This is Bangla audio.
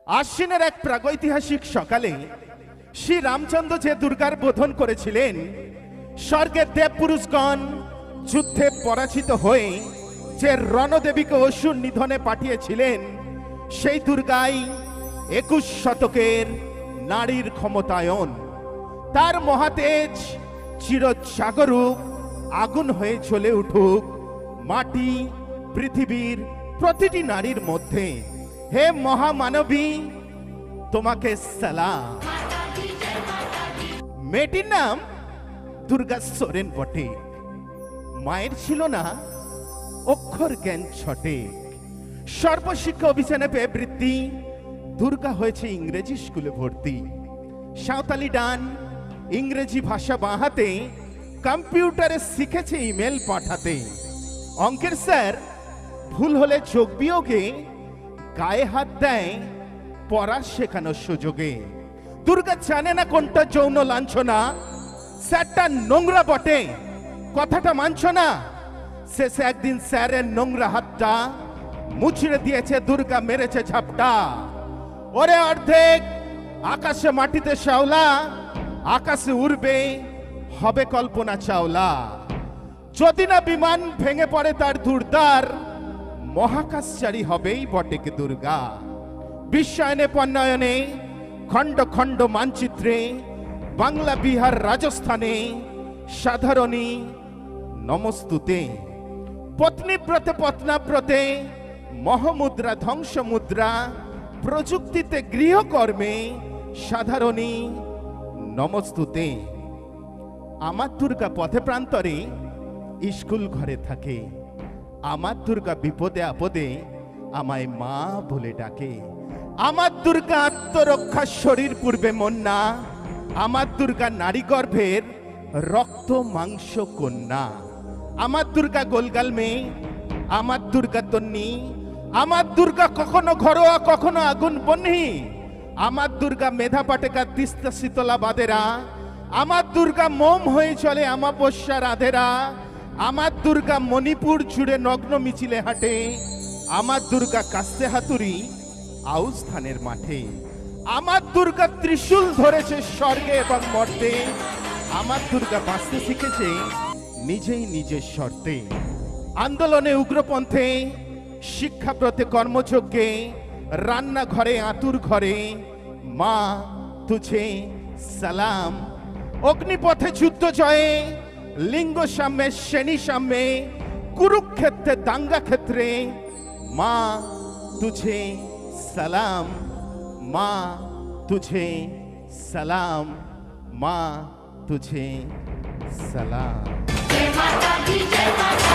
আশ্বিনের এক প্রাগৈতিহাসিক সকালে শ্রী রামচন্দ্র যে দুর্গার বোধন করেছিলেন, স্বর্গের দেবপুরুষগণ যুদ্ধে পরাজিত হয়ে যে রণদেবীকে অসুর নিধনে পাঠিয়েছিলেন, সেই দুর্গাই 21 শতকের নারীর ক্ষমতায়ন। তার মহাতেজ চিরজাগরুক আগুন হয়ে জ্বলে উঠুক মাটি পৃথিবীর প্রতিটি নারীর মধ্যে। হে মহামানবী, তোমাকে সালাম। মেয়েটির নাম দুর্গা সোরেন বটে। মায়ের ছিল না অক্ষর জ্ঞান ছটে। সর্বশিক্ষা অভিযানে পেয়ে বৃত্তি, দুর্গা হয়েছে ইংরেজি স্কুলে ভর্তি। সাঁওতালি ডান, ইংরেজি ভাষা বাঁহাতে, কম্পিউটারে শিখেছে ইমেল পাঠাতে। অঙ্কের স্যার ভুল হলে যোগ বিয়োগে গায়ে হাত দেয় পড়া শেখানোর সুযোগে। দুর্গা জানে না কোনটা যৌন লাঞ্ছনা, স্যারটা নোংরা বটে, কথাটা মানছ না। শেষে একদিন স্যারের নোংরা হাতটা মুছড়ে দিয়েছে দুর্গা, মেরেছে ঝাপটা। ওরে অর্ধেক আকাশে মাটিতে শ্যাওলা, আকাশে উড়বে হবে কল্পনা চাওলা। যদি না বিমান ভেঙে পড়ে তার দুর্দার, মহাকাশচারী হবেই বটেকে দুর্গা। বিশ্বায়নে পণ্যায়নে খণ্ড খণ্ড মানচিত্রে, বাংলা বিহার রাজস্থানে সাধারণী নমস্তুতে। পত্নীব্রতে পত্নাব্রতে, মহামুদ্রা ধ্বংস মুদ্রা, প্রযুক্তিতে গৃহকর্মে সাধারণী নমস্তুতে। আমার দুর্গা পথে প্রান্তরে স্কুল ঘরে থাকে। আমার দুর্গা বিপদে আপদে আমায় মা বলে ডাকে। আমার দুর্গা আত্মরক্ষা শরীর পূর্বে মন না। আমার দুর্গা নারী গর্ভের রক্ত মাংস কন্যা। আমার দুর্গা গোলগাল মেয়ে, আমার দুর্গা তন্নি। আমার দুর্গা কখনো ঘরোয়া কখনো আগুন বন্যি। আমার দুর্গা মেধা পাটেকা তিস্তা শীতলা বাদেরা। আমার দুর্গা মোম হয়ে চলে আমাবস্যা রাধেরা। আমার দুর্গা মণিপুর জুড়ে নগ্ন মিছিলে হাঁটে। আমার দুর্গা কাস্তে হাতুড়ি আউশ ধানের মাঠে। আমার দুর্গা ত্রিশূল ধরেছে স্বর্গে এবং মর্তে। আমার দুর্গা বাঁচতে শিখেছে নিজেই নিজের শর্তে। আন্দোলনে উগ্রপন্থে, শিক্ষাব্রতে কর্মযজ্ঞে, রান্নাঘরে আতুর ঘরে মা তুঝে সালাম। অগ্নিপথে যুদ্ধ জয়ে, লিঙ্গ সাম্যে শ্রেণী সাম্যে, কুরুক্ষেত্রে দাঙ্গা ক্ষেত্রে মা তুঝে সালাম। মা তুঝে সালাম, মা তুঝে সালাম। जय माता दी जय माता